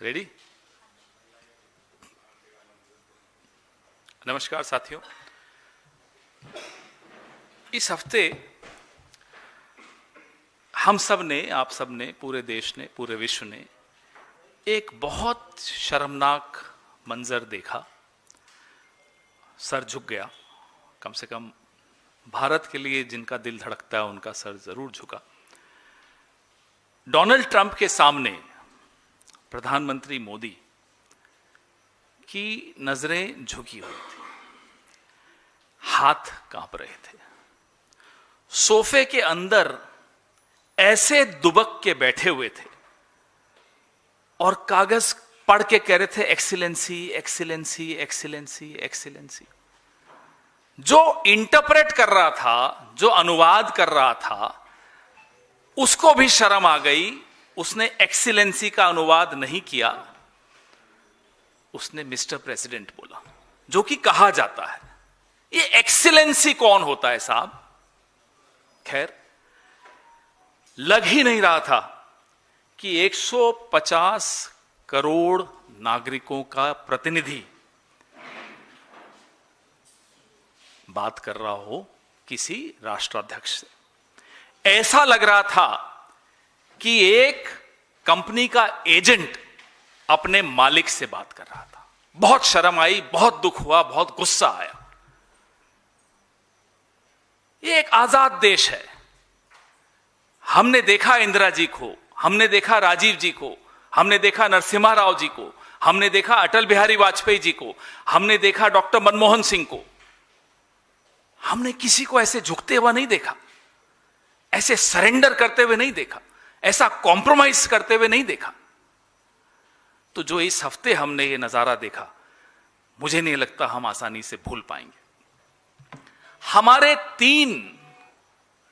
Ready? नमस्कार साथियों। इस हफ्ते हम सब ने, आप सब ने, पूरे देश ने, पूरे विश्व ने एक बहुत शर्मनाक मंजर देखा। सर झुक गया। कम से कम भारत के लिए जिनका दिल धड़कता है उनका सर जरूर झुका। डोनाल्ड ट्रंप के सामने प्रधानमंत्री मोदी की नजरें झुकी हुई थी, हाथ कांप रहे थे, सोफे के अंदर ऐसे दुबक के बैठे हुए थे और कागज पढ़ के कह रहे थे एक्सीलेंसी एक्सीलेंसी एक्सीलेंसी एक्सीलेंसी। जो इंटरप्रेट कर रहा था, जो अनुवाद कर रहा था, उसको भी शर्म आ गई। उसने एक्सीलेंसी का अनुवाद नहीं किया, उसने मिस्टर प्रेसिडेंट बोला, जो कि कहा जाता है। ये एक्सीलेंसी कौन होता है साहब? खैर, लग ही नहीं रहा था कि 150 करोड़ नागरिकों का प्रतिनिधि बात कर रहा हो किसी राष्ट्राध्यक्ष से। ऐसा लग रहा था कि एक कंपनी का एजेंट अपने मालिक से बात कर रहा था। बहुत शर्म आई, बहुत दुख हुआ, बहुत गुस्सा आया। ये एक आजाद देश है। हमने देखा इंदिरा जी को, हमने देखा राजीव जी को, हमने देखा नरसिम्हा राव जी को, हमने देखा अटल बिहारी वाजपेयी जी को, हमने देखा डॉक्टर मनमोहन सिंह को। हमने किसी को ऐसे झुकते हुए नहीं देखा, ऐसे सरेंडर करते हुए नहीं देखा, ऐसा कॉम्प्रोमाइज करते हुए नहीं देखा। तो जो इस हफ्ते हमने ये नजारा देखा, मुझे नहीं लगता हम आसानी से भूल पाएंगे। हमारे 3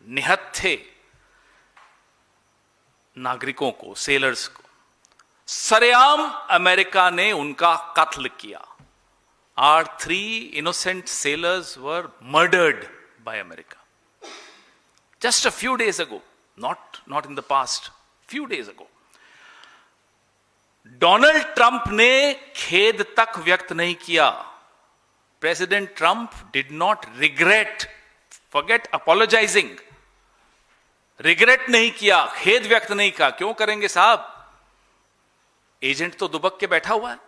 निहत्थे नागरिकों को, सेलर्स को, सरेआम अमेरिका ने उनका कत्ल किया। Our 3 innocent sailors were murdered by America. Just a few days ago, not in the past, few days ago. Donald Trump ने खेद तक व्यक्त नहीं किया। President Trump did not regret, forget apologising, regret नहीं किया, खेद व्यक्त नहीं किया। क्यों करेंगे साहब? एजेंट तो दुबक के बैठा हुआ है।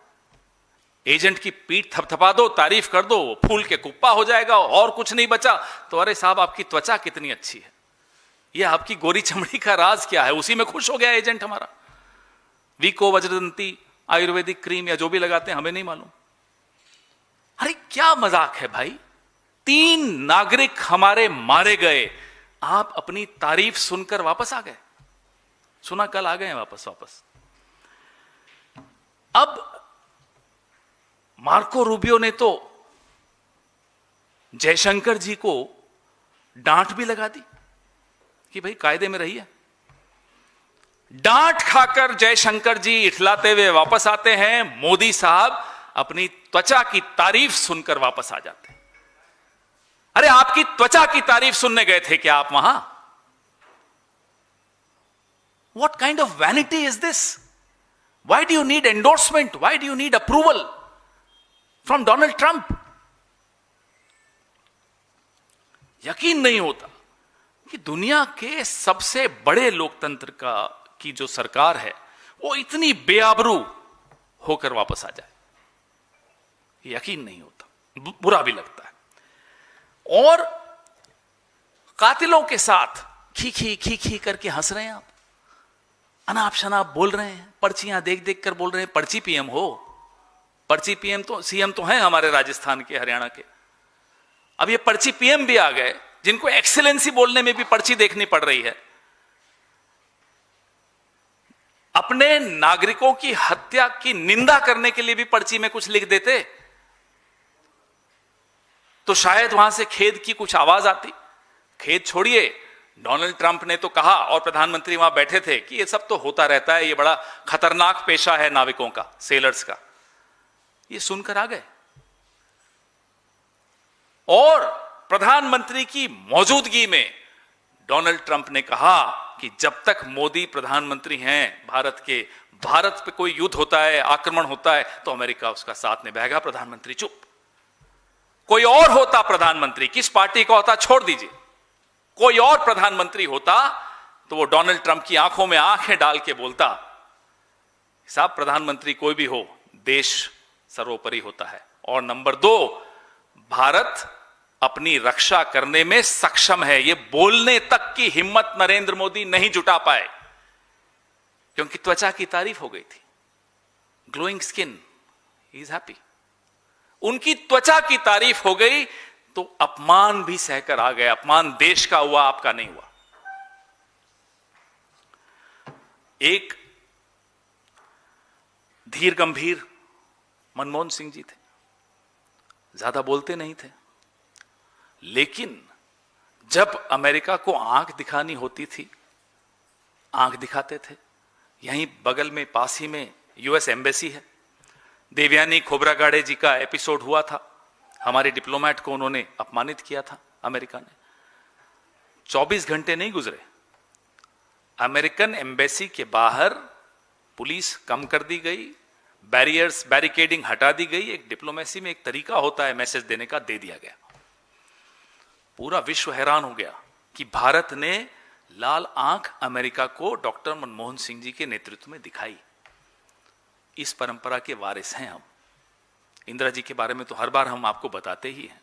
एजेंट की पीठ थपथपा दो, तारीफ कर दो, फूल के कुप्पा हो जाएगा और कुछ नहीं बचा। तो अरे साहब, आपकी त्वचा कितनी अच्छी है, यह आपकी गोरी चमड़ी का राज क्या है? उसी में खुश हो गया एजेंट हमारा। वीको वज्रदंती आयुर्वेदिक क्रीम या जो भी लगाते हैं, हमें नहीं मालूम। अरे क्या मजाक है भाई? 3 नागरिक हमारे मारे गए, आप अपनी तारीफ सुनकर वापस आ गए। सुना कल आ गए हैं वापस। अब मार्को रूबियो ने तो जयशंकर जी को डांट भी लगा दी कि भाई कायदे में रहिए। डांट खाकर जयशंकर जी इठलाते हुए वापस आते हैं, मोदी साहब अपनी त्वचा की तारीफ सुनकर वापस आ जाते हैं। अरे आपकी त्वचा की तारीफ सुनने गए थे क्या आप वहां? What kind of vanity is this? Why do you need endorsement? Why do you need approval from Donald Trump? यकीन नहीं होता कि दुनिया के सबसे बड़े लोकतंत्र की जो सरकार है, वो इतनी बेआबरू होकर वापस आ जाए। यकीन नहीं होता, बुरा भी लगता है। और कातिलों के साथ खी करके हंस रहे हैं आप, अनाप शनाप बोल रहे हैं, पर्चियां देख देख कर बोल रहे हैं। पर्ची पीएम हो, पर्ची पीएम तो सीएम तो हैं हमारे राजस्थान के, हरियाणा के। अब ये पर्ची पीएम भी आ गए, जिनको एक्सीलेंसी बोलने में भी पर्ची देखनी पड़ रही है। अपने नागरिकों की हत्या की निंदा करने के लिए भी पर्ची में कुछ लिख देते तो शायद वहां से खेद की कुछ आवाज आती। खेद छोड़िए, डोनाल्ड ट्रंप ने तो कहा, और प्रधानमंत्री वहां बैठे थे, कि ये सब तो होता रहता है, ये बड़ा खतरनाक पेशा है नाविकों का, सेलर्स का। ये सुनकर आ गए। और प्रधानमंत्री की मौजूदगी में डोनाल्ड ट्रंप ने कहा कि जब तक मोदी प्रधानमंत्री हैं भारत के, भारत पे कोई युद्ध होता है, आक्रमण होता है, तो अमेरिका उसका साथ निभाएगा। प्रधानमंत्री चुप। कोई और होता प्रधानमंत्री, किस पार्टी का होता छोड़ दीजिए, कोई और प्रधानमंत्री होता तो वो डोनाल्ड ट्रंप की आंखों में आंखें डाल के बोलता, साहब प्रधानमंत्री कोई भी हो, देश सर्वोपरि होता है। और नंबर 2, भारत अपनी रक्षा करने में सक्षम है। ये बोलने तक की हिम्मत नरेंद्र मोदी नहीं जुटा पाए, क्योंकि त्वचा की तारीफ हो गई थी, glowing skin, he is happy. उनकी त्वचा की तारीफ हो गई तो अपमान भी सहकर आ गए। अपमान देश का हुआ, आपका नहीं हुआ। एक धीर गंभीर मनमोहन सिंह जी थे, ज्यादा बोलते नहीं थे, लेकिन जब अमेरिका को आंख दिखानी होती थी, आंख दिखाते थे। यहीं बगल में, पास ही में यूएस एम्बेसी है। देवयानी खोब्रागाड़े जी का एपिसोड हुआ था, हमारे डिप्लोमेट को उन्होंने अपमानित किया था अमेरिका ने। 24 घंटे नहीं गुजरे, अमेरिकन एम्बेसी के बाहर पुलिस कम कर दी गई, बैरियर्स, बैरिकेडिंग हटा दी गई। एक डिप्लोमेसी में एक तरीका होता है मैसेज देने का, दे दिया गया। पूरा विश्व हैरान हो गया कि भारत ने लाल आंख अमेरिका को डॉक्टर मनमोहन सिंह जी के नेतृत्व में दिखाई। इस परंपरा के वारिस हैं हम। इंदिरा जी के बारे में तो हर बार हम आपको बताते ही हैं।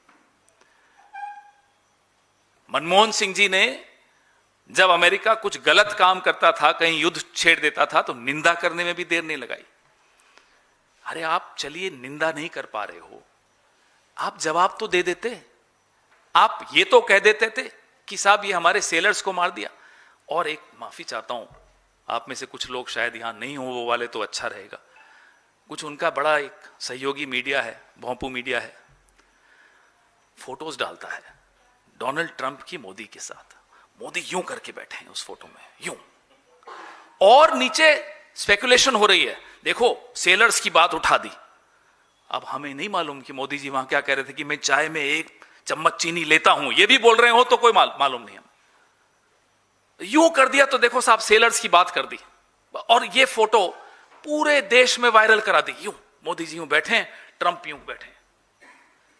मनमोहन सिंह जी ने जब अमेरिका कुछ गलत काम करता था, कहीं युद्ध छेड़ देता था, तो निंदा करने में भी देर नहीं लगाई। अरे आप चलिए, निंदा नहीं कर पा रहे हो, आप जवाब तो दे देते। आप ये तो कह देते थे कि साहब ये हमारे सेलर्स को मार दिया। और एक माफी चाहता हूं, आप में से कुछ लोग शायद यहां नहीं हो, वो वाले तो अच्छा रहेगा। कुछ उनका बड़ा एक सहयोगी मीडिया है, भोंपू मीडिया है, फोटोज डालता है डोनाल्ड ट्रंप की मोदी के साथ। मोदी यूं करके बैठे हैं उस फोटो में, यूं, और नीचे स्पेकुलेशन हो रही है, देखो सेलर्स की बात उठा दी। अब हमें नहीं मालूम कि मोदी जी वहां क्या कह रहे थे कि मैं चाय में 1 चम्मच चीनी लेता हूं, ये भी बोल रहे हो तो कोई मालूम नहीं हमें। यूं कर दिया तो देखो साहब, सेलर्स की बात कर दी, और ये फोटो पूरे देश में वायरल करा दी। यूं मोदी जी यूं बैठे हैं, ट्रंप यूं बैठे हैं,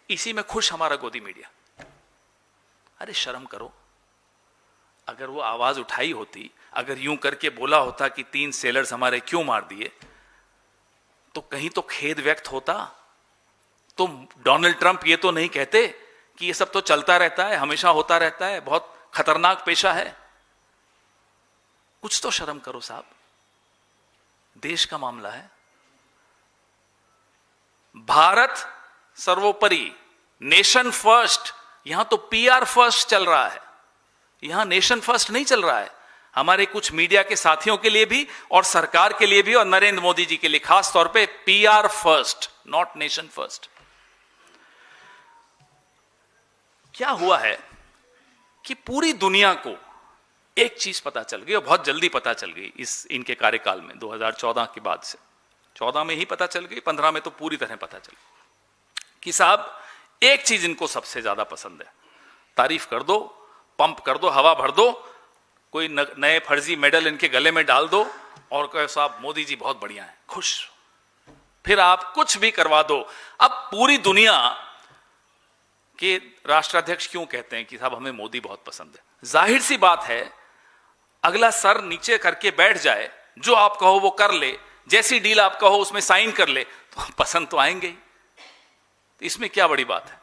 इसी में खुश हमारा गोदी मीडिया। अरे शर्म करो। अगर वो आवाज उठाई होती, अगर यूं करके बोला होता कि 3 सेलर्स हमारे क्यों मार दिए, तो कहीं तो खेद व्यक्त होता। तो डोनाल्ड ट्रंप ये तो नहीं कहते कि ये सब तो चलता रहता है, हमेशा होता रहता है, बहुत खतरनाक पेशा है। कुछ तो शर्म करो साहब, देश का मामला है। भारत सर्वोपरि, नेशन फर्स्ट। यहां तो पीआर फर्स्ट चल रहा है, यहां नेशन फर्स्ट नहीं चल रहा है। हमारे कुछ मीडिया के साथियों के लिए भी, और सरकार के लिए भी, और नरेंद्र मोदी जी के लिए खास तौर पे, PR first, not nation first. क्या हुआ है कि पूरी दुनिया को एक चीज पता चल गई, और बहुत जल्दी पता चल गई इस इनके कार्यकाल में, 2014 के बाद से। 14 में ही पता चल गई, 15 में तो पूरी तरह पता चल गई कि साहब एक चीज इनको सबसे ज्यादा पसंद है, तारीफ कर दो, पंप कर दो, हवा भर दो, कोई नए फर्जी मेडल इनके गले में डाल दो, और कहो साहब मोदी जी बहुत बढ़िया है, खुश। फिर आप कुछ भी करवा दो। अब पूरी दुनिया के राष्ट्राध्यक्ष क्यों कहते हैं कि साहब हमें मोदी बहुत पसंद है? जाहिर सी बात है, अगला सर नीचे करके बैठ जाए, जो आप कहो वो कर ले, जैसी डील आप कहो उसमें साइन कर ले, तो पसंद तो आएंगे ही। इसमें क्या बड़ी बात है?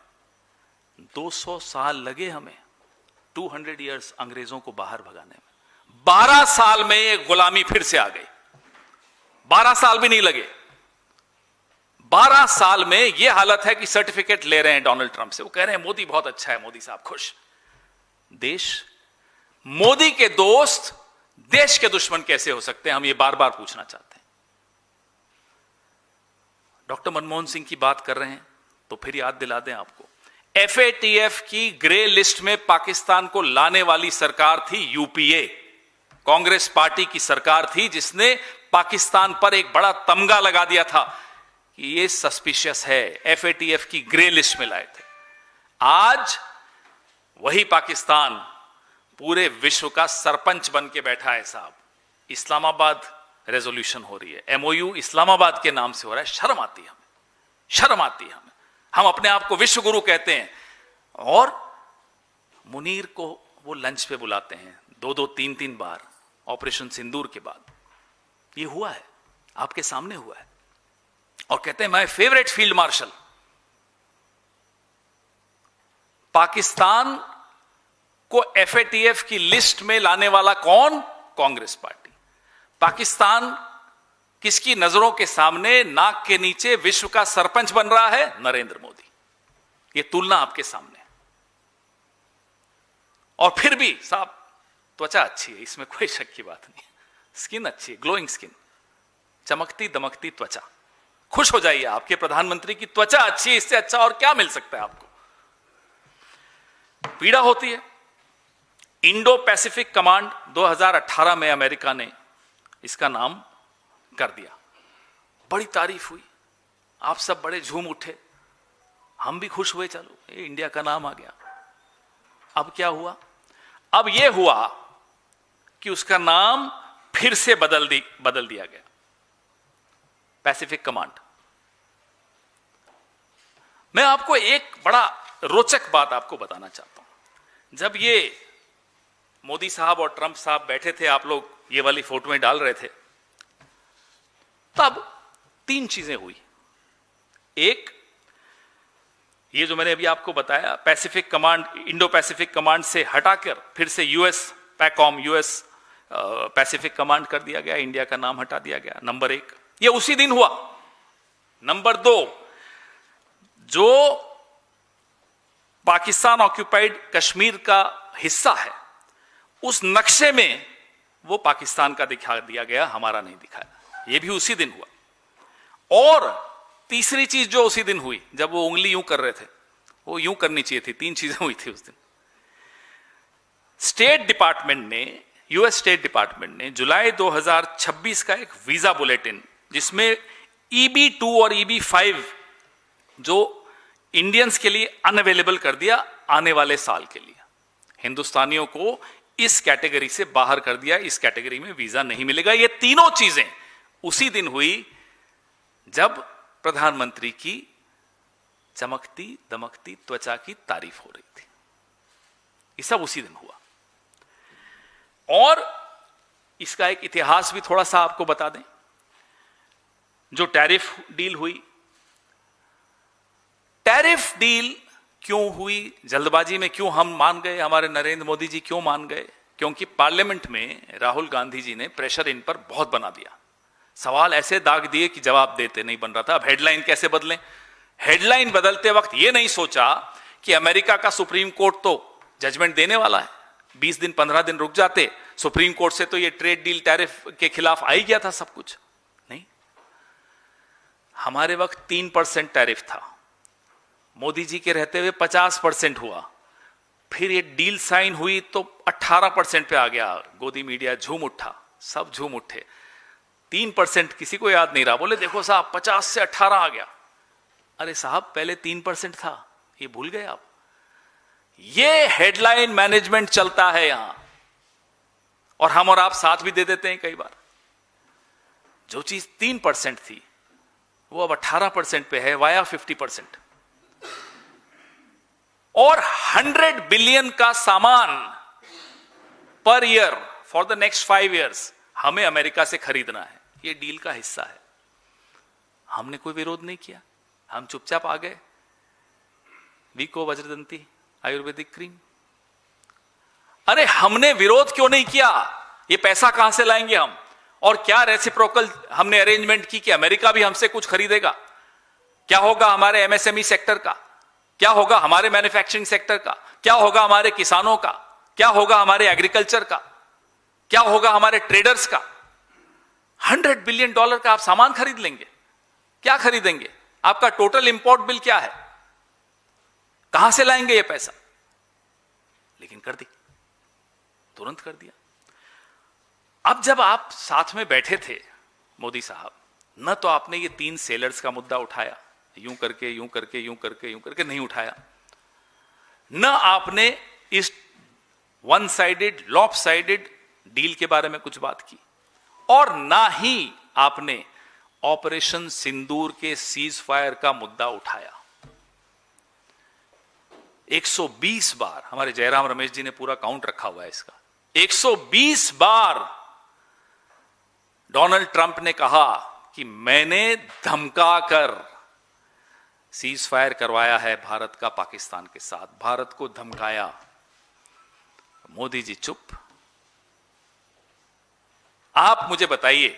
200 साल लगे हमें, 200 इयर्स अंग्रेजों को बाहर भगाने में। 12 साल में ये गुलामी फिर से आ गई। 12 साल भी नहीं लगे, 12 साल में ये हालत है कि सर्टिफिकेट ले रहे हैं डोनाल्ड ट्रंप से। वो कह रहे हैं मोदी बहुत अच्छा है, मोदी साहब खुश। देश, मोदी के दोस्त देश के दुश्मन कैसे हो सकते हैं, हम ये बार बार पूछना चाहते हैं। डॉक्टर मनमोहन सिंह की बात कर रहे हैं तो फिर याद दिला दें आपको, एफएटीएफ की ग्रे लिस्ट में पाकिस्तान को लाने वाली सरकार थी यूपीए, कांग्रेस पार्टी की सरकार थी, जिसने पाकिस्तान पर एक बड़ा तमगा लगा दिया था कि ये सस्पिशियस है, एफएटीएफ की ग्रे लिस्ट में लाए थे। आज वही पाकिस्तान पूरे विश्व का सरपंच बन के बैठा है साहब। इस्लामाबाद रेजोल्यूशन हो रही है, एमओयू इस्लामाबाद के नाम से हो रहा है। शर्म आती है हमें, शर्म आती है हमें। हम अपने आप को विश्व गुरु कहते हैं और मुनीर को वो लंच पे बुलाते हैं 2-2, 3-3 बार ऑपरेशन सिंदूर के बाद। ये हुआ है, आपके सामने हुआ है। और कहते हैं my favourite field marshal. Pakistan को एफएटीएफ की लिस्ट में लाने वाला कौन? कांग्रेस पार्टी। पाकिस्तान किसकी नजरों के सामने, नाक के नीचे विश्व का सरपंच बन रहा है? नरेंद्र मोदी। यह तुलना आपके सामने। और फिर भी साहब त्वचा अच्छी है, इसमें कोई शक की बात नहीं। स्किन अच्छी है, ग्लोइंग स्किन, चमकती दमकती त्वचा। खुश हो जाइए, आपके प्रधानमंत्री की त्वचा अच्छी है, इससे अच्छा और क्या मिल सकता है आपको? पीड़ा होती है। इंडो पैसिफिक कमांड 2018 में अमेरिका ने इसका नाम कर दिया। बड़ी तारीफ हुई, आप सब बड़े झूम उठे, हम भी खुश हुए, चलो ये इंडिया का नाम आ गया। अब क्या हुआ? अब यह हुआ कि उसका नाम फिर से बदल दिया गया, पैसिफिक कमांड। मैं आपको एक बड़ा रोचक बात आपको बताना चाहता हूं। जब ये मोदी साहब और ट्रंप साहब बैठे थे, आप लोग ये वाली फोटोएं डाल रहे थे, तब 3 चीजें हुई। एक, ये जो मैंने अभी आपको बताया, Pacific command, Indo Pacific command से हटाकर फिर से यूएस पैकॉम, यूएस पैसिफिक कमांड कर दिया गया, इंडिया का नाम हटा दिया गया। नंबर 1, ये उसी दिन हुआ। नंबर 2, जो पाकिस्तान ऑक्यूपाइड कश्मीर का हिस्सा है, उस नक्शे में वो पाकिस्तान का दिखा दिया गया, हमारा नहीं दिखाया। ये भी उसी दिन हुआ। और तीसरी चीज जो उसी दिन हुई, जब वो उंगली यूं कर रहे थे, वो यूं करनी चाहिए थी। 3 चीजें हुई थी उस दिन। स्टेट डिपार्टमेंट ने, यूएस स्टेट डिपार्टमेंट ने जुलाई 2026 का एक वीजा बुलेटिन, जिसमें EB2 और EB5 जो इंडियंस के लिए अनअवेलेबल कर दिया आने वाले साल के लिए। हिंदुस्तानियों को इस कैटेगरी से बाहर कर दिया, इस कैटेगरी में वीजा नहीं मिलेगा। ये तीनों चीजें उसी दिन हुई जब प्रधानमंत्री की चमकती दमकती त्वचा की तारीफ हो रही थी। ये सब उसी दिन हुआ। और इसका एक इतिहास भी थोड़ा सा आपको बता दें। जो टैरिफ डील हुई, टैरिफ डील क्यों हुई, जल्दबाजी में क्यों हम मान गए, हमारे नरेंद्र मोदी जी क्यों मान गए? क्योंकि पार्लियामेंट में राहुल गांधी जी ने प्रेशर इन पर बहुत बना दिया। सवाल ऐसे दाग दिए कि जवाब देते नहीं बन रहा था। अब हेडलाइन कैसे बदलें? हेडलाइन बदलते वक्त यह नहीं सोचा कि अमेरिका का सुप्रीम कोर्ट तो जजमेंट देने वाला है, 20 दिन 15 दिन रुक जाते, सुप्रीम कोर्ट से तो ये ट्रेड डील टैरिफ के खिलाफ आ ही गया था सब कुछ। नहीं, हमारे वक्त 3% टैरिफ था, मोदी जी के रहते हुए 50% हुआ। फिर ये डील साइन हुई तो 18% पे आ गया। गोदी मीडिया झूम उठा, सब झूम उठे। 3% किसी को याद नहीं रहा, बोले देखो साहब 50 से 18 आ गया। अरे साहब पहले 3% था, ये भूल गए आप? ये हेडलाइन मैनेजमेंट चलता है यहां, और हम और आप साथ भी दे देते हैं कई बार। जो चीज 3% थी वो अब 18% पे है, वाया 50%। और 100 बिलियन का सामान per year for the next 5 years हमें अमेरिका से खरीदना है। ये डील का हिस्सा है। हमने कोई विरोध नहीं किया, हम चुपचाप आ गए। वीको वज्रदंती आयुर्वेदिक क्रीम, अरे हमने विरोध क्यों नहीं किया? ये पैसा कहां से लाएंगे हम? और क्या रेसिप्रोकल हमने अरेंजमेंट की कि अमेरिका भी हमसे कुछ खरीदेगा? क्या होगा हमारे एमएसएमई सेक्टर का? क्या होगा हमारे मैन्युफैक्चरिंग सेक्टर का? क्या होगा हमारे किसानों का? क्या होगा हमारे एग्रीकल्चर का? क्या होगा हमारे ट्रेडर्स का? $100 बिलियन का आप सामान खरीद लेंगे, क्या खरीदेंगे? आपका टोटल इंपोर्ट बिल क्या है? कहां से लाएंगे ये पैसा? लेकिन कर दी, तुरंत कर दिया। अब जब आप साथ में बैठे थे मोदी साहब, न तो आपने ये 3 सेलर्स का मुद्दा उठाया, यूं करके यूं करके यूं करके यूं करके नहीं उठाया, न आपने इस one sided lop sided deal के बारे में कुछ बात की, और ना ही आपने ऑपरेशन सिंदूर के सीज फायर का मुद्दा उठाया। 120 बार, हमारे जयराम रमेश जी ने पूरा काउंट रखा हुआ है इसका, 120 बार डोनाल्ड ट्रंप ने कहा कि मैंने धमकाकर सीज फायर करवाया है भारत का पाकिस्तान के साथ, भारत को धमकाया। मोदी जी चुप। आप मुझे बताइए,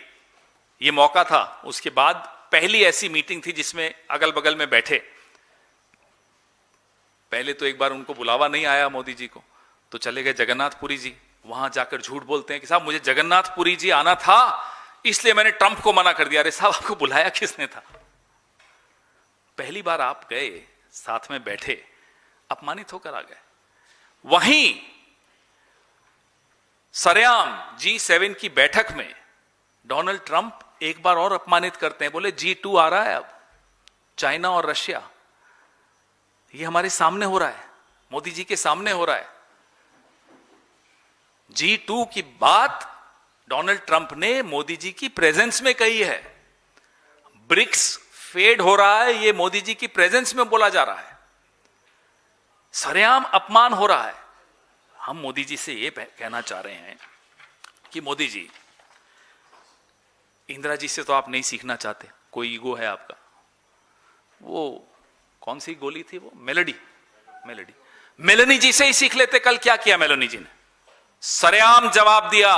ये मौका था, उसके बाद पहली ऐसी मीटिंग थी जिसमें अगल बगल में बैठे, पहले तो एक बार उनको बुलावा नहीं आया मोदी जी को, तो चले गए जगन्नाथपुरी जी, वहां जाकर झूठ बोलते हैं कि साहब मुझे जगन्नाथपुरी जी आना था इसलिए मैंने ट्रंप को मना कर दिया। अरे साहब आपको बुलाया किसने था? पहली बार आप गए, साथ में बैठे, अपमानित होकर आ गए। वहीं सरेआम G7 की बैठक में डोनाल्ड ट्रंप एक बार और अपमानित करते हैं, बोले G2 आ रहा है, अब चाइना और रशिया, ये हमारे सामने हो रहा है, मोदी जी के सामने हो रहा है। G2 की बात डोनाल्ड ट्रंप ने मोदी जी की प्रेजेंस में कही है। ब्रिक्स फेड हो रहा है, ये मोदी जी की प्रेजेंस में बोला जा रहा है। सरेआम अपमान हो रहा है। हम मोदी जी से ये कहना चाह रहे हैं कि मोदी जी, इंदिरा जी से तो आप नहीं सीखना चाहते, कोई ईगो है आपका। वो कौन सी गोली थी वो, मेलनी जी से ही सीख लेते। कल क्या किया मेलनी जी ने? सरेआम जवाब दिया।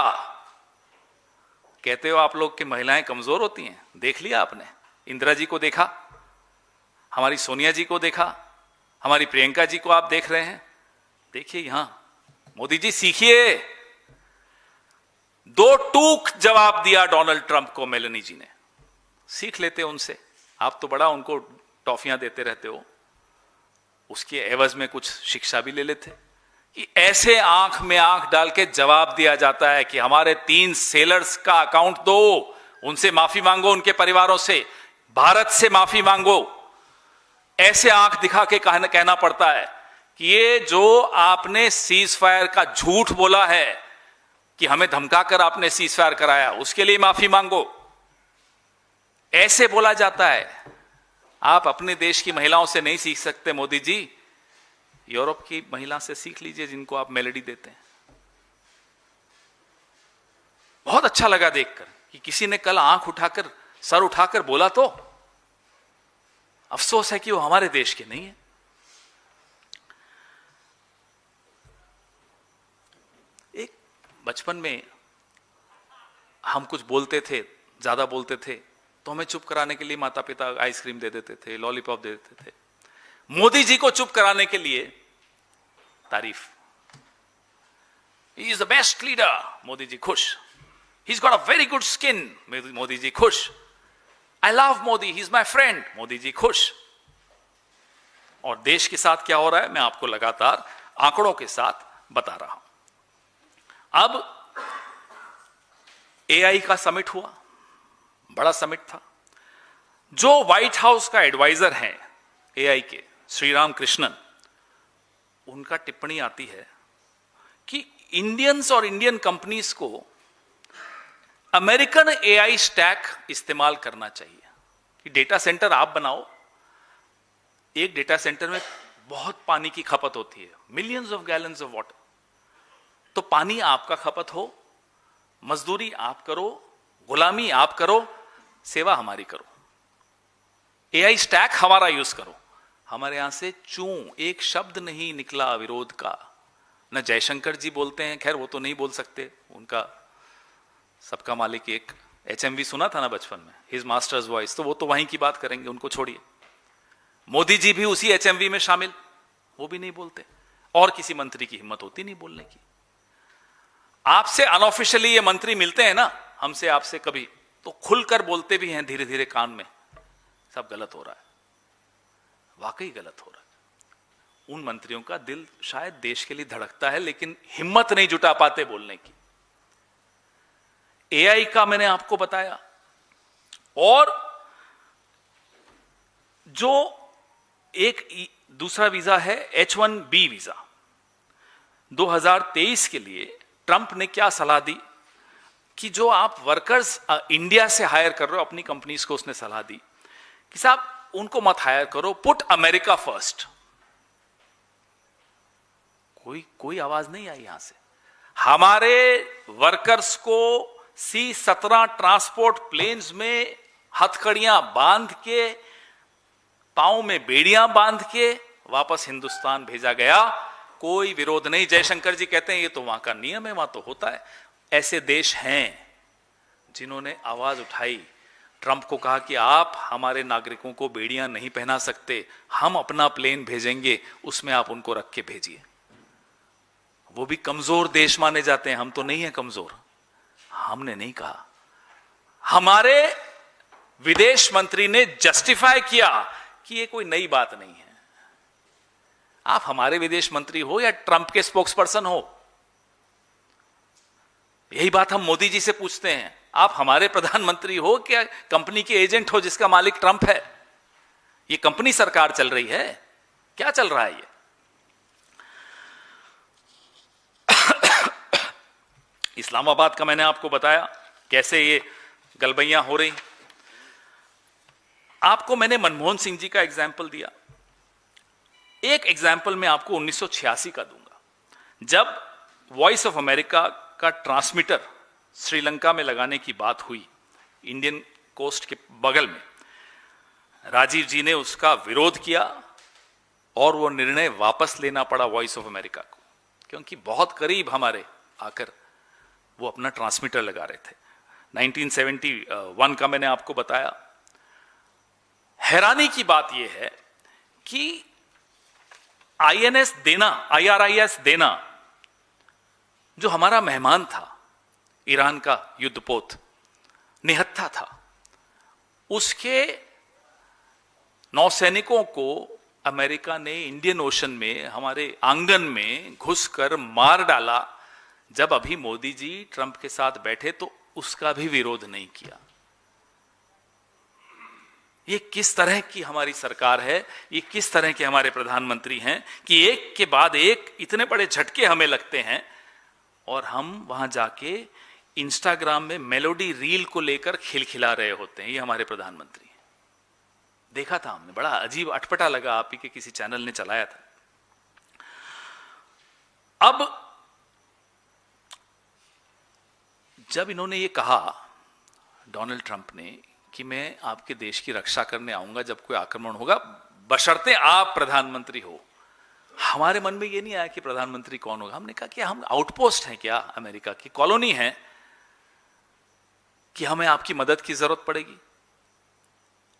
कहते हो आप लोग कि महिलाएं कमजोर होती हैं, देख लिया आपने? इंदिरा जी को देखा, हमारी सोनिया जी को देखा, हमारी प्रियंका जी को आप देख रहे हैं। देखिए यहां मोदी जी सीखिए। दो टूक जवाब दिया डोनाल्ड ट्रंप को मेलनी जी ने, सीख लेते उनसे। आप तो बड़ा उनको टॉफियां देते रहते हो, उसके एवज में कुछ शिक्षा भी ले लेते कि ऐसे आंख में आंख डाल के जवाब दिया जाता है कि हमारे 3 सेलर्स का अकाउंट दो, उनसे माफी मांगो, उनके परिवारों से, भारत से माफी मांगो। ऐसे आंख दिखा के कहना पड़ता है कि ये जो आपने सीज फायर का झूठ बोला है कि हमें धमकाकर आपने सीज फायर कराया, उसके लिए माफी मांगो। ऐसे बोला जाता है। आप अपने देश की महिलाओं से नहीं सीख सकते मोदी जी, यूरोप की महिला से सीख लीजिए जिनको आप मेलोडी देते हैं। बहुत अच्छा लगा देखकर कि किसी ने कल आंख उठाकर, सर उठाकर बोला। तो अफसोस है कि वो हमारे देश के नहीं है। एक बचपन में हम कुछ बोलते थे, ज्यादा बोलते थे, तो हमें चुप कराने के लिए माता पिता आइसक्रीम दे देते थे, लॉलीपॉप दे देते थे। मोदी जी को चुप कराने के लिए तारीफ। He is the best leader, Modi ji खुश। He is got a very good skin, Modi ji खुश। I love Modi, he is my friend, Modi ji खुश। और देश के साथ क्या हो रहा है मैं आपको लगातार आंकड़ों के साथ बता रहा हूं। अब एआई का समिट हुआ, बड़ा समिट था। जो व्हाइट हाउस का एडवाइजर है एआई के, श्रीराम कृष्णन, उनका टिप्पणी आती है कि इंडियंस और इंडियन कंपनीज को अमेरिकन एआई स्टैक इस्तेमाल करना चाहिए। कि डेटा सेंटर आप बनाओ, एक डेटा सेंटर में बहुत पानी की खपत होती है, millions of gallons of water. तो पानी आपका खपत हो, मजदूरी आप करो, गुलामी आप करो, सेवा हमारी करो, एआई स्टैक हमारा यूज करो। हमारे यहां से एक शब्द नहीं निकला विरोध का। न जयशंकर जी बोलते हैं, खैर वो तो नहीं बोल सकते, उनका सबका मालिक एक HMV सुना था ना बचपन में, हिज मास्टर्स वॉइस, तो वो तो वहीं की बात करेंगे, उनको छोड़िए। मोदी जी भी उसी HMV में शामिल, वो भी नहीं बोलते। और किसी मंत्री की हिम्मत होती नहीं बोलने की। आपसे अनऑफिशियली ये मंत्री मिलते हैं ना, हमसे आपसे कभी, तो खुलकर बोलते भी हैं धीरे धीरे कान में, सब गलत हो रहा है, वाकई गलत हो रहा है। उन मंत्रियों का दिल शायद देश के लिए धड़कता है, लेकिन हिम्मत नहीं जुटा पाते बोलने की। एआई का मैंने आपको बताया। और जो एक दूसरा वीजा है H1B वीजा, 2023 के लिए ट्रंप ने क्या सलाह दी? कि जो आप वर्कर्स इंडिया से हायर कर रहे हो, अपनी कंपनीज को उसने सलाह दी कि साहब उनको मत हायर करो, पुट अमेरिका फर्स्ट। कोई आवाज नहीं आई यहां से। हमारे वर्कर्स को C-17 ट्रांसपोर्ट प्लेन्स में हथकड़ियां बांध के, पांव में बेड़ियां बांध के वापस हिंदुस्तान भेजा गया। कोई विरोध नहीं। जयशंकर जी कहते हैं ये तो वहां का नियम है, वहां तो होता है। ऐसे देश हैं जिन्होंने आवाज उठाई, ट्रंप को कहा कि आप हमारे नागरिकों को बेड़ियां नहीं पहना सकते, हम अपना प्लेन भेजेंगे, उसमें आप उनको रख के भेजिए। वो भी कमजोर देश माने जाते हैं, हम तो नहीं है कमजोर। हमने नहीं कहा। हमारे विदेश मंत्री ने जस्टिफाई किया कि ये कोई नई बात नहीं है। आप हमारे विदेश मंत्री हो या ट्रंप के स्पोक्स पर्सन हो, यही बात हम मोदी जी से पूछते हैं। आप हमारे प्रधानमंत्री हो क्या कंपनी के एजेंट हो जिसका मालिक ट्रंप है? ये कंपनी सरकार चल रही है, क्या चल रहा है ये? इस्लामाबाद का मैंने आपको बताया कैसे ये गलबैयां हो रही। आपको मैंने मनमोहन सिंह जी का एग्जाम्पल दिया। एक एग्जाम्पल मैं आपको 1986 का दूंगा, जब वॉइस ऑफ अमेरिका का ट्रांसमीटर श्रीलंका में लगाने की बात हुई, इंडियन कोस्ट के बगल में। राजीव जी ने उसका विरोध किया और वो निर्णय वापस लेना पड़ा वॉइस ऑफ अमेरिका को, क्योंकि बहुत करीब हमारे आकर वो अपना ट्रांसमीटर लगा रहे थे। 1971 का मैंने आपको बताया। हैरानी की बात यह है कि INS देना, IRIS देना, जो हमारा मेहमान था, ईरान का युद्धपोत निहत्था था, उसके नौसैनिकों को अमेरिका ने इंडियन ओशन में हमारे आंगन में घुसकर मार डाला। जब अभी मोदी जी ट्रंप के साथ बैठे तो उसका भी विरोध नहीं किया। ये किस तरह की हमारी सरकार है, ये किस तरह के हमारे प्रधानमंत्री हैं कि एक के बाद एक इतने बड़े झटके हमें लगते हैं और हम वहां जाके इंस्टाग्राम में मेलोडी रील को लेकर खिलखिला रहे होते हैं। ये हमारे प्रधानमंत्री हैं। देखा था हमने, बड़ा अजीब अटपटा लगा, आप ही के किसी चैनल ने चलाया था। अब जब इन्होंने ये कहा, डोनाल्ड ट्रंप ने, कि मैं आपके देश की रक्षा करने आऊंगा जब कोई आक्रमण होगा, बशर्ते आप प्रधानमंत्री हो, हमारे मन में ये नहीं आया कि प्रधानमंत्री कौन होगा। हमने कहा कि हम आउटपोस्ट हैं क्या, अमेरिका की कॉलोनी है कि हमें आपकी मदद की जरूरत पड़ेगी?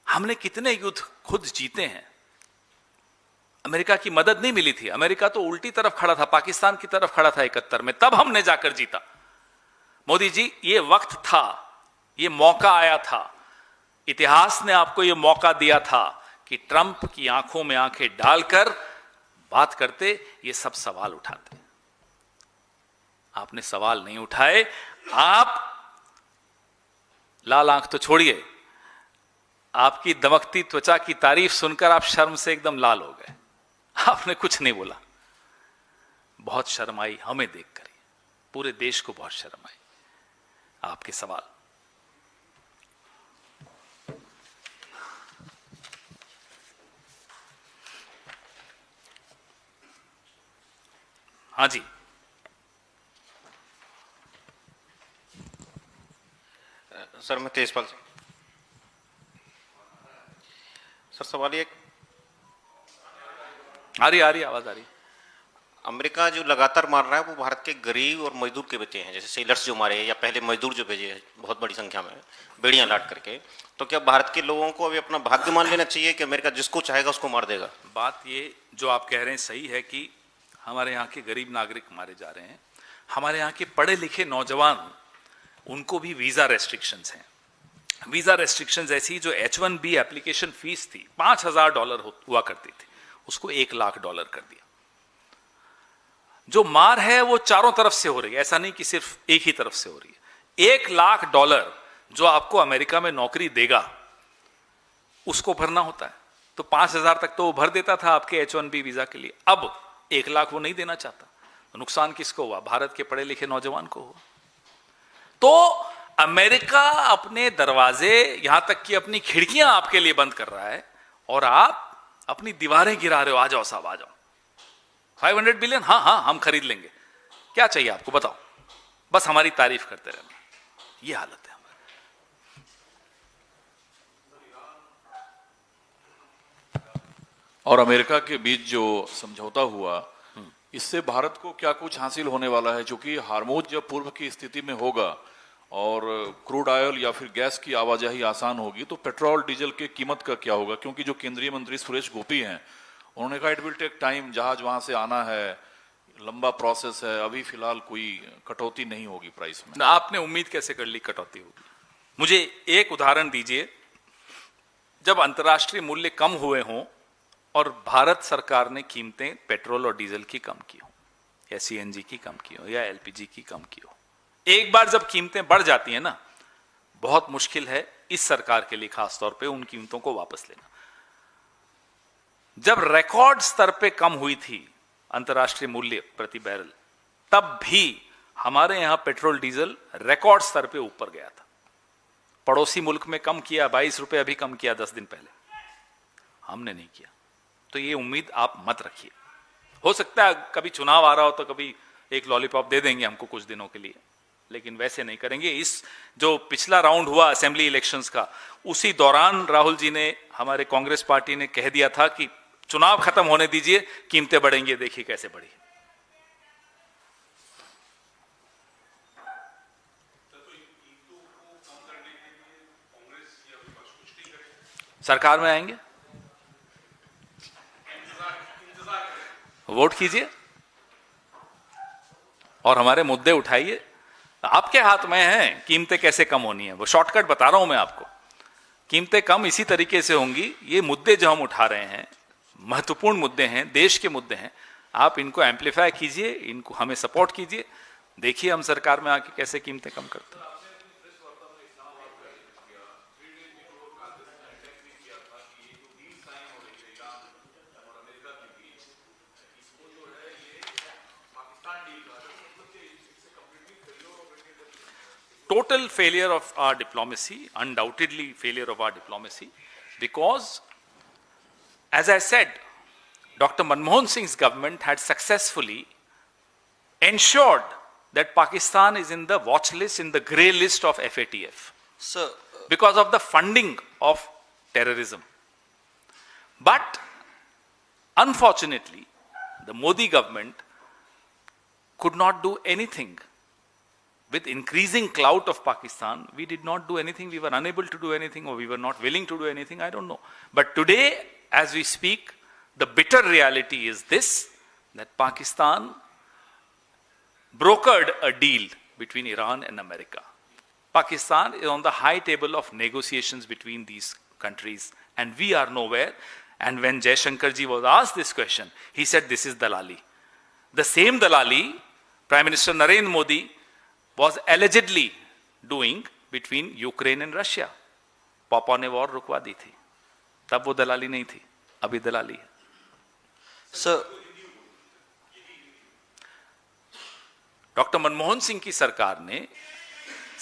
हमने कितने युद्ध खुद जीते हैं, अमेरिका की मदद नहीं मिली थी। अमेरिका तो उल्टी तरफ खड़ा था, पाकिस्तान की तरफ खड़ा था 71 में, तब हमने जाकर जीता। मोदी जी, ये वक्त था, ये मौका आया था, इतिहास ने आपको ये मौका दिया था कि ट्रंप की आंखों में आंखें डालकर बात करते, ये सब सवाल उठाते। आपने सवाल नहीं उठाए। आप लाल आंख तो छोड़िए, आपकी दमकती त्वचा की तारीफ सुनकर आप शर्म से एकदम लाल हो गए। आपने कुछ नहीं बोला। बहुत शर्म आई हमें देखकर, पूरे देश को बहुत शर्म आई आपके सवाल। हाँ जी, सर मैं तेजपाल सिंह। सर सवाल ये, आ रही आवाज आ रही। अमेरिका जो लगातार मार रहा है वो भारत के गरीब और मजदूर के बच्चे हैं, जैसे सेलर्स जो मारे या पहले मजदूर जो भेजे हैं बहुत बड़ी संख्या में बेड़ियां लाट करके। तो क्या भारत के लोगों को अभी अपना भाग्य मान लेना चाहिए कि अमेरिका जिसको चाहेगा उसको मार देगा? बात ये जो आप कह रहे हैं सही है कि हमारे यहाँ के गरीब नागरिक मारे जा रहे हैं। हमारे यहाँ के पढ़े लिखे नौजवान, उनको भी वीजा रेस्ट्रिक्शंस हैं। वीजा रेस्ट्रिक्शंस ऐसी, जो H1B एप्लीकेशन फीस थी $5,000 हुआ करती थी, उसको $1 लाख कर दिया। जो मार है वो चारों तरफ से हो रही है, ऐसा नहीं कि सिर्फ एक ही तरफ से हो रही है। $1 लाख जो आपको अमेरिका में नौकरी देगा उसको भरना होता है। तो 5,000 तक तो वो भर देता था आपके H1B वीजा के लिए, अब 1 लाख वो नहीं देना चाहता। तो नुकसान किसको हुआ? भारत के पढ़े लिखे नौजवान को हुआ। तो अमेरिका अपने दरवाजे, यहां तक कि अपनी खिड़कियां आपके लिए बंद कर रहा है, और आप अपनी दीवारें गिरा रहे हो। आ जाओ साहब, आ जाओ, 500 बिलियन, हाँ हाँ हम खरीद लेंगे। क्या चाहिए आपको, बताओ, बस हमारी तारीफ करते रहना। ये हालत है। और अमेरिका के बीच जो समझौता हुआ, इससे भारत को क्या कुछ हासिल होने वाला है? क्योंकि हार्मोज जब पूर्व की स्थिति में होगा और क्रूड ऑयल या फिर गैस की आवाजाही आसान होगी, तो पेट्रोल डीजल की कीमत का क्या होगा? क्योंकि जो केंद्रीय मंत्री सुरेश गोपी हैं, उन्होंने कहा इट विल टेक टाइम, जहाज वहां से आना है, लंबा प्रोसेस है, अभी फिलहाल कोई कटौती नहीं होगी प्राइस में। ना आपने उम्मीद कैसे कर ली कटौती होगी? मुझे एक उदाहरण दीजिए, जब अंतर्राष्ट्रीय मूल्य कम हुए हों और भारत सरकार ने कीमतें पेट्रोल और डीजल की कम की हो, या सीएनजी की कम की हो, या एलपीजी की कम की हो। एक बार जब कीमतें बढ़ जाती हैं ना, बहुत मुश्किल है इस सरकार के लिए खासतौर पे उन कीमतों को वापस लेना। जब रिकॉर्ड स्तर पे कम हुई थी अंतर्राष्ट्रीय मूल्य प्रति बैरल, तब भी हमारे यहां पेट्रोल डीजल रिकॉर्ड स्तर पे ऊपर गया था। पड़ोसी मुल्क में कम किया, 22 रुपए अभी कम किया 10 दिन पहले, हमने नहीं किया। तो ये उम्मीद आप मत रखिए। हो सकता है कभी चुनाव आ रहा हो तो कभी एक लॉलीपॉप दे देंगे हमको कुछ दिनों के लिए, लेकिन वैसे नहीं करेंगे। इस जो पिछला राउंड हुआ असेंबली इलेक्शंस का, उसी दौरान राहुल जी ने, हमारे कांग्रेस पार्टी ने कह दिया था कि चुनाव खत्म होने दीजिए, कीमतें बढ़ेंगी, देखिए कैसे बढ़ी। सरकार में आएंगे, वोट कीजिए और हमारे मुद्दे उठाइए। आपके हाथ में है कीमतें कैसे कम होनी है, वो शॉर्टकट बता रहा हूं मैं आपको। कीमतें कम इसी तरीके से होंगी। ये मुद्दे जो हम उठा रहे हैं महत्वपूर्ण मुद्दे हैं, देश के मुद्दे हैं, आप इनको एम्पलीफाई कीजिए, इनको हमें सपोर्ट कीजिए, देखिए हम सरकार में आके कैसे कीमतें कम करते हैं। Total failure of our diplomacy, undoubtedly failure of our diplomacy, because, as I said, Dr. Manmohan Singh's government had successfully ensured that Pakistan is in the watch list, in the grey list of FATF, Sir, because of the funding of terrorism. But unfortunately, the Modi government could not do anything. With increasing clout of Pakistan, we did not do anything. We were unable to do anything, or we were not willing to do anything. I don't know. But today, as we speak, the bitter reality is this, that Pakistan brokered a deal between Iran and America. Pakistan is on the high table of negotiations between these countries, and we are nowhere. And when Jaishankar ji was asked this question, he said this is dalali. The same dalali Prime Minister Narendra Modi was allegedly doing between Ukraine and Russia. पापा ने war रुकवा दी थी, तब वो दलाली नहीं थी, अभी दलाली है। sir, डॉक्टर मनमोहन सिंह की सरकार ने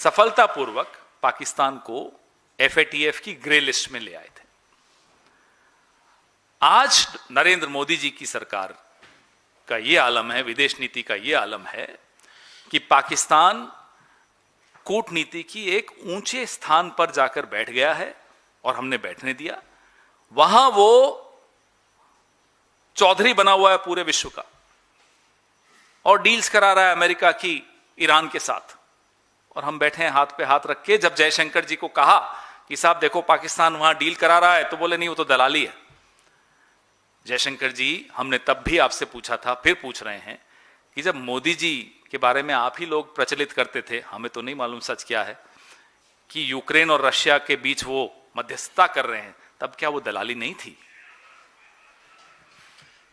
सफलतापूर्वक पाकिस्तान को एफएटीएफ की ग्रे लिस्ट में ले आए थे। आज नरेंद्र मोदी जी की सरकार का यह आलम है, विदेश नीति का यह आलम है कि पाकिस्तान कूटनीति की एक ऊंचे स्थान पर जाकर बैठ गया है, और हमने बैठने दिया। वहां वो चौधरी बना हुआ है पूरे विश्व का, और डील्स करा रहा है अमेरिका की ईरान के साथ, और हम बैठे हैं हाथ पे हाथ रख के। जब जयशंकर जी को कहा कि साहब देखो पाकिस्तान वहां डील करा रहा है, तो बोले नहीं वो तो दलाली है। जयशंकर जी, हमने तब भी आपसे पूछा था, फिर पूछ रहे हैं कि जब मोदी जी के बारे में आप ही लोग प्रचलित करते थे, हमें तो नहीं मालूम सच क्या है, कि यूक्रेन और रशिया के बीच वो मध्यस्थता कर रहे हैं, तब क्या वो दलाली नहीं थी?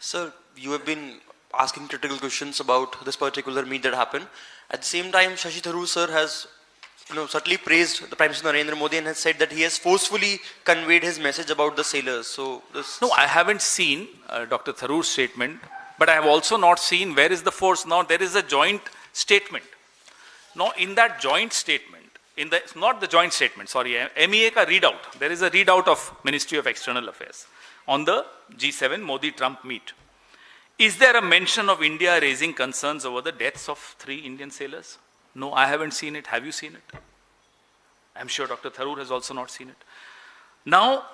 sir, you have been asking critical questions about this particular meet that happened. At the same time, Shashi Tharoor sir has, certainly praised the Prime Minister Narendra Modi and has said that he has forcefully conveyed his message about the sailors. So this. No, I haven't seen Dr. Tharoor's statement, but I have also not seen where is the force. Now there is a joint statement. Now, in that joint statement, not the joint statement, sorry, MEA ka readout, there is a readout of Ministry of External Affairs on the G7 Modi-Trump meet. Is there a mention of India raising concerns over the deaths of 3 Indian sailors? No, I haven't seen it. Have you seen it? I'm sure Dr. Tharoor has also not seen it. Now,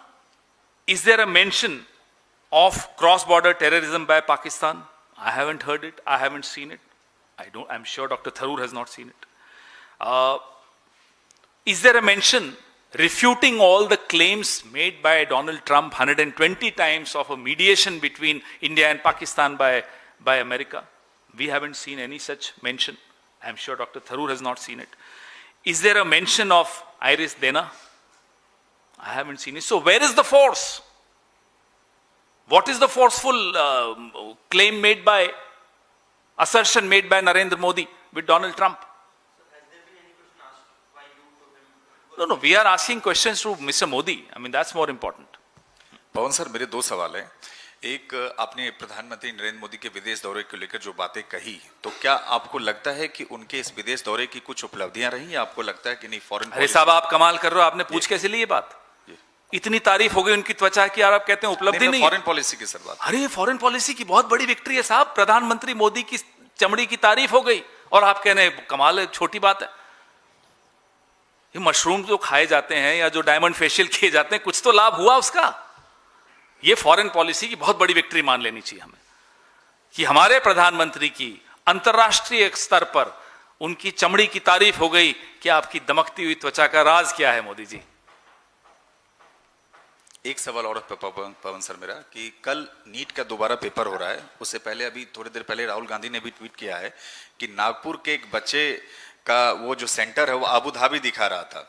is there a mention of cross-border terrorism by Pakistan? I haven't heard it. I haven't seen it. I'm sure Dr. Tharoor has not seen it. Is there a mention refuting all the claims made by Donald Trump 120 times of a mediation between India and Pakistan by America? We haven't seen any such mention. I'm sure Dr. Tharoor has not seen it. Is there a mention of Iris Dena? I haven't seen it. So where is the force? What is the forceful claim made by, assertion made by Narendra Modi with Donald Trump? No, we are asking questions to Mr. Modi. I mean, that's more important. Pawan sir, मेरे 2 सवाल हैं। एक, आपने प्रधानमंत्री नरेंद्र मोदी के विदेश दौरे को लेकर जो बातें कही, तो क्या आपको लगता है कि उनके इस विदेश दौरे की कुछ उपलब्धियां रही, या आपको लगता है कि नहीं फॉरेन अरे साहब, आप कमाल कर रहे हो, आपने पूछ कैसे ली ये बात? इतनी तारीफ हो गई उनकी त्वचा की, आप कहते हैं उपलब्धि नहीं। फॉरेन पॉलिसी की सर बात। अरे फॉरेन पॉलिसी की बहुत बड़ी विक्ट्री है साहब, प्रधानमंत्री मोदी की चमड़ी की तारीफ हो गई और आप कह रहे हैं कमाल है, छोटी बात है। ये मशरूम जो खाए जाते हैं या जो डायमंड फेशियल किए जाते हैं, कुछ तो लाभ हुआ उसका। ये फॉरेन पॉलिसी की बहुत बड़ी विक्ट्री मान लेनी चाहिए हमें, कि हमारे प्रधानमंत्री की अंतरराष्ट्रीय स्तर पर उनकी चमड़ी की तारीफ हो गई। कि आपकी दमकती हुई त्वचा का राज क्या है मोदी जी? एक सवाल और पवन सर मेरा, कि कल नीट का दोबारा पेपर हो रहा है। उससे पहले, अभी थोड़ी देर पहले राहुल गांधी ने भी ट्वीट किया है कि नागपुर के एक बच्चे का वो जो सेंटर है वो अबू धाबी दिखा रहा था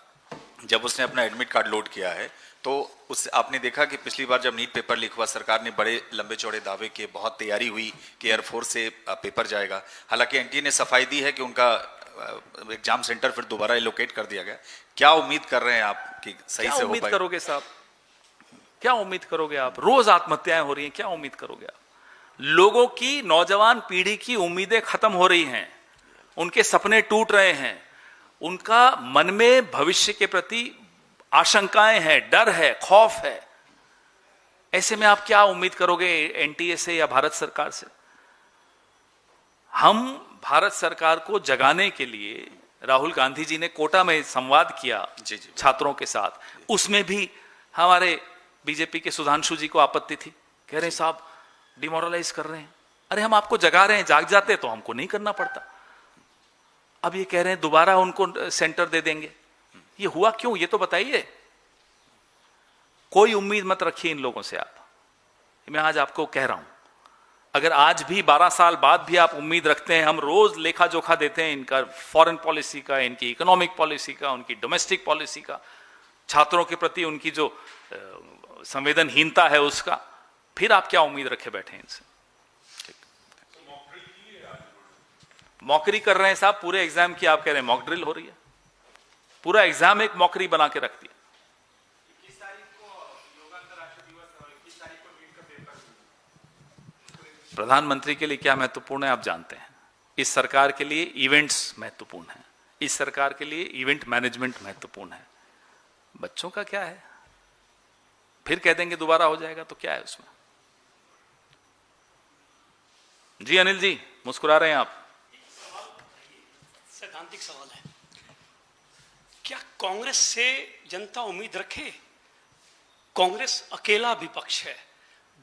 जब उसने अपना एडमिट कार्ड लोड किया है। तो उससे आपने देखा कि पिछली बार जब नीट पेपर लीक हुआ, सरकार ने बड़े लंबे चौड़े दावे किए, बहुत तैयारी हुई कि एयरफोर्स से पेपर जाएगा। हालांकि एनटीए ने सफाई दी है कि उनका एग्जाम सेंटर फिर दोबारा एलोकेट कर दिया गया। क्या उम्मीद कर रहे हैं आप कि सही से हो पाएगा? करोगे साहब, क्या उम्मीद करोगे आप? रोज आत्महत्याएं हो रही हैं, क्या उम्मीद करोगे आप? लोगों की, नौजवान पीढ़ी की उम्मीदें खत्म हो रही हैं, उनके सपने टूट रहे हैं, उनका मन में भविष्य के प्रति आशंकाएं हैं, डर है, खौफ है। ऐसे में आप क्या उम्मीद करोगे एनटीए से या भारत सरकार से? हम भारत सरकार को जगाने के लिए, राहुल गांधी जी ने कोटा में संवाद किया छात्रों के साथ, उसमें भी हमारे बीजेपी के सुधांशु जी को आपत्ति थी। कह रहे हैं साहब डिमोरलाइज कर रहे हैं। अरे हम आपको जगा रहे हैं, जाग जाते तो हमको नहीं करना पड़ता। अब ये कह रहे हैं दोबारा उनको सेंटर दे देंगे। ये हुआ क्यों, ये तो बताइए। कोई उम्मीद मत रखिए इन लोगों से आप। मैं आज आपको कह रहा हूं, अगर आज भी 12 साल बाद भी आप उम्मीद रखते हैं, हम रोज लेखा जोखा देते हैं इनका फॉरेन पॉलिसी का, इनकी इकोनॉमिक पॉलिसी का, उनकी डोमेस्टिक पॉलिसी का, छात्रों के प्रति उनकी जो संवेदनहीनता है उसका, फिर आप क्या उम्मीद रखे बैठे हैं इनसे? मॉकरी कर रहे हैं साहब पूरे एग्जाम की। आप कह रहे हैं मॉक ड्रिल हो रही है। पूरा एग्जाम एक मॉकरी बना के रख दिया। प्रधानमंत्री के लिए क्या महत्वपूर्ण है आप जानते हैं। इस सरकार के लिए इवेंट्स महत्वपूर्ण है, इस सरकार के लिए इवेंट मैनेजमेंट महत्वपूर्ण है। बच्चों का क्या है? फिर कह देंगे दोबारा हो जाएगा, तो क्या है उसमें? जी अनिल जी, मुस्कुरा रहे हैं आप। सैद्धांतिक सवाल है, क्या कांग्रेस से जनता उम्मीद रखे? कांग्रेस अकेला विपक्ष है,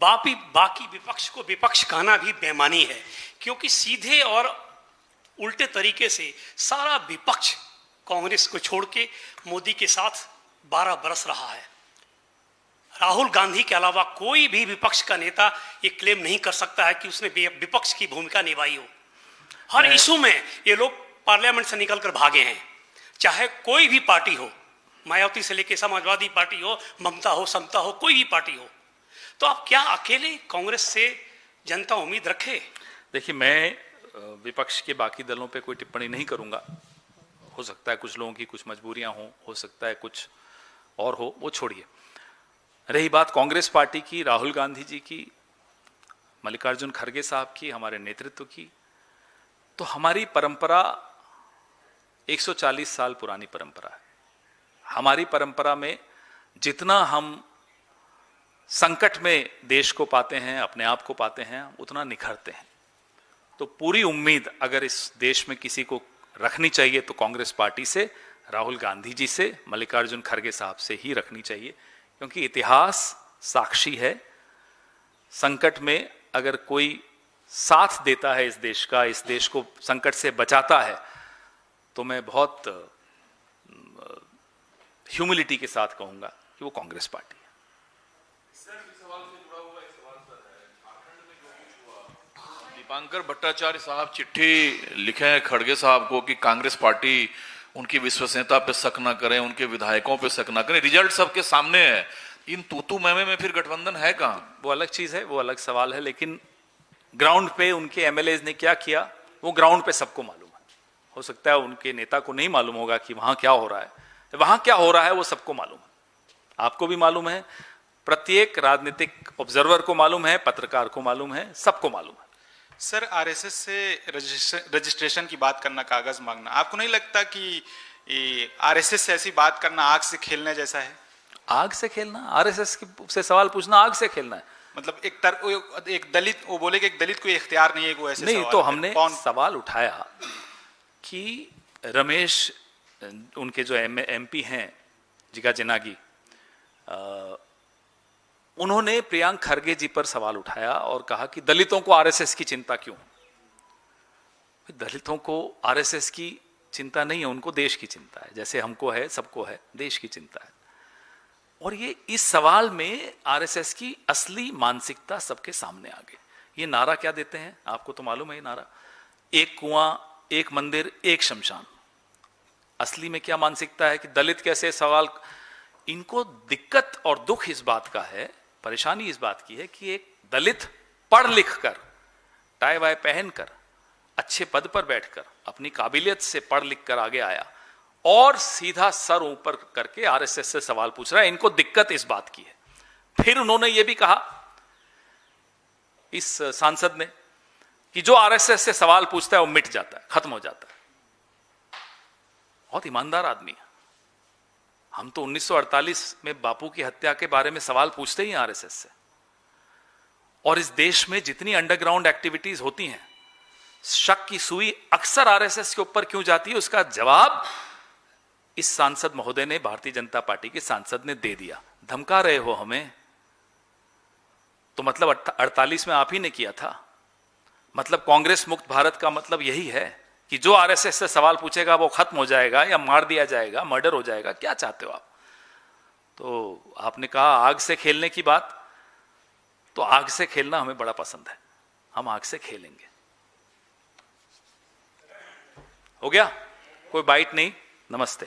बाकी विपक्ष को विपक्ष कहना भी बेईमानी है, क्योंकि सीधे और उल्टे तरीके से सारा विपक्ष कांग्रेस को छोड़ के मोदी के साथ 12 बरस रहा है। राहुल गांधी के अलावा कोई भी विपक्ष का नेता ये क्लेम नहीं कर सकता है कि उसने विपक्ष की भूमिका निभाई हो। हर इशू में ये लोग पार्लियामेंट से निकलकर भागे हैं, चाहे कोई भी पार्टी हो, मायावती से लेकर समाजवादी पार्टी हो, ममता हो, समता हो, कोई भी पार्टी हो। तो आप क्या अकेले कांग्रेस से जनता उम्मीद रखे? देखिए, मैं विपक्ष के बाकी दलों पे कोई टिप्पणी नहीं करूंगा। हो सकता है कुछ लोगों की कुछ मजबूरियां हो सकता है कुछ और हो, वो छोड़िए। रही बात कांग्रेस पार्टी की, राहुल गांधी जी की, मल्लिकार्जुन खड़गे साहब की, हमारे नेतृत्व की, तो हमारी परंपरा 140 साल पुरानी परंपरा है। हमारी परंपरा में जितना हम संकट में देश को पाते हैं, अपने आप को पाते हैं, उतना निखरते हैं। तो पूरी उम्मीद अगर इस देश में किसी को रखनी चाहिए तो कांग्रेस पार्टी से, राहुल गांधी जी से, मल्लिकार्जुन खड़गे साहब से ही रखनी चाहिए, क्योंकि इतिहास साक्षी है। संकट में अगर कोई साथ देता है इस देश का, इस देश को संकट से बचाता है, तो मैं बहुत ह्यूमिलिटी के साथ कहूंगा कि वो कांग्रेस पार्टी है। दीपांकर भट्टाचार्य साहब चिट्ठी लिखे हैं खड़गे साहब को कि कांग्रेस पार्टी उनकी विश्वसनीयता पे शक ना करें, उनके विधायकों पे शक ना करें। रिजल्ट सबके सामने है, इन तूतू मैमे में फिर गठबंधन है कहां? वो अलग चीज है, वो अलग सवाल है, लेकिन ग्राउंड पे उनके एमएलए ने क्या किया वो ग्राउंड पे सबको मालूम है। हो सकता है उनके नेता को नहीं मालूम होगा कि वहां क्या हो रहा है, वहां क्या हो रहा है वो सबको मालूम है, आपको भी मालूम है, प्रत्येक राजनीतिक ऑब्जर्वर को मालूम है, पत्रकार को मालूम है, सबको मालूम है। सर, आरएसएस से रजिस्ट्रेशन की बात करना, कागज मांगना, आपको नहीं लगता कि आरएसएस से ऐसी बात करना आग से खेलने जैसा है? आग से खेलना? आरएसएस से सवाल पूछना आग से खेलना है? मतलब एक दलित, वो बोले कि एक दलित को इख्तियार नहीं है वो ऐसे नहीं, सवाल तो करे। हमने कौन सवाल उठाया कि रमेश, उनके जो एमपी हैं जिगा जनागी, उन्होंने प्रियांक खरगे जी पर सवाल उठाया और कहा कि दलितों को आरएसएस की चिंता क्यों? दलितों को आरएसएस की चिंता नहीं है, उनको देश की चिंता है, जैसे हमको है, सबको है, देश की चिंता है। और ये इस सवाल में आरएसएस की असली मानसिकता सबके सामने आ गई। ये नारा क्या देते हैं आपको तो मालूम है, ये नारा एक कुआं, एक मंदिर, एक शमशान। असली में क्या मानसिकता है कि दलित कैसे सवाल, इनको दिक्कत और दुख इस बात का है, परेशानी इस बात की है कि एक दलित पढ़ लिख कर, टाई वाई पहनकर, अच्छे पद पर बैठकर, अपनी काबिलियत से पढ़ लिख कर आगे आया और सीधा सर ऊपर करके आरएसएस से सवाल पूछ रहा है, इनको दिक्कत इस बात की है। फिर उन्होंने ये भी कहा इस सांसद ने कि जो आरएसएस से सवाल पूछता है वो मिट जाता है, खत्म हो जाता है। बहुत ईमानदार आदमी है। हम तो 1948 में बापू की हत्या के बारे में सवाल पूछते ही हैं आरएसएस से। और इस देश में जितनी अंडरग्राउंड एक्टिविटीज होती हैं, शक की सुई अक्सर आरएसएस के ऊपर क्यों जाती है, उसका जवाब इस सांसद महोदय ने, भारतीय जनता पार्टी के सांसद ने दे दिया। धमका रहे हो हमें, तो मतलब 48 में आप ही ने किया था। मतलब कांग्रेस मुक्त भारत का मतलब यही है कि जो आरएसएस से सवाल पूछेगा वो खत्म हो जाएगा या मार दिया जाएगा, मर्डर हो जाएगा। क्या चाहते हो आप? तो आपने कहा आग से खेलने की बात, तो आग से खेलना हमें बड़ा पसंद है, हम आग से खेलेंगे। हो गया? कोई बाइट नहीं? नमस्ते।